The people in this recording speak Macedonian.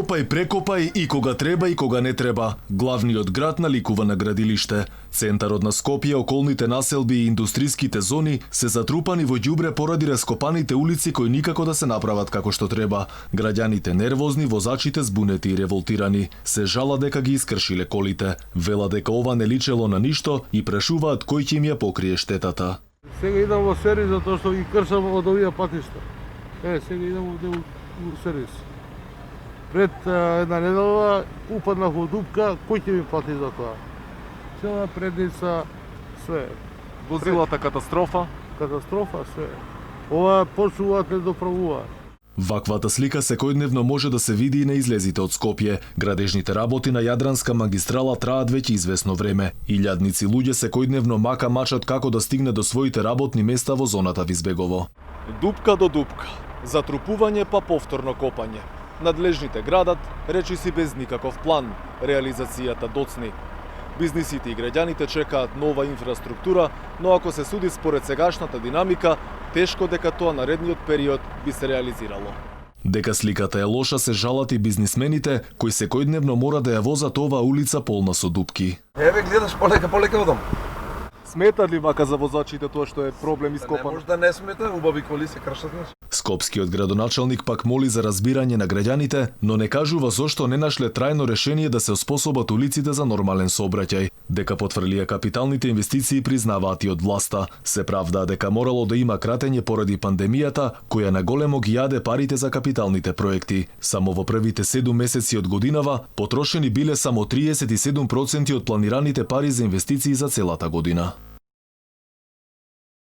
Копај, прекопај и кога треба и кога не треба. Главниот град наликува на градилиште. Центарот на Скопје, околните населби и индустриските зони се затрупани во ѓубре поради раскопаните улици кои никако да се направат како што треба. Граѓаните нервозни, возачите збунети и револтирани. Се жала дека ги искршиле колите. Вела дека ова не личело на ништо и прашуваат кој ќе им ја покрие штетата. Сега идам во сервис затоа што ги кршам од овие патишта. Сега идам овде во сервис. Пред една недела упаднах во дупка, кој ќе ми плати за тоа? Цела предница, све. Возилата катастрофа? Катастрофа, све. Ова почнуваат не доправуваат. Ваквата слика секојдневно може да се види и на излезите од Скопје. Градежните работи на Јадранска магистрала траат веќе известно време. Илјадници луѓе секојдневно мачат како да стигне до своите работни места во зоната Визбегово. Дупка до дупка, затрупување па повторно копање. Надлежните градат, речиси без никаков план, реализацијата доцни. Бизнисите и граѓаните чекаат нова инфраструктура, но ако се суди според сегашната динамика, тешко дека тоа наредниот период би се реализирало. Дека сликата е лоша се жалат и бизнисмените, кои секојдневно мора да ја возат оваа улица полна со дупки. Еве гледаш полека одам. Смета ли вака за возачите тоа што е проблем ископан? Не може да не смета, убави коли се кршат нас. Скопскиот градоначалник пак моли за разбирање на граѓаните, но не кажува зошто не нашле трајно решение да се оспособат улиците за нормален сообраќај. Дека потврлија капиталните инвестиции признаваат и од власта. Се правдаа дека морало да има кратење поради пандемијата, која на големо ги јаде парите за капиталните проекти. Само во првите 7 месеци од годинава потрошени биле само 37% од планираните пари за инвестиции за целата година.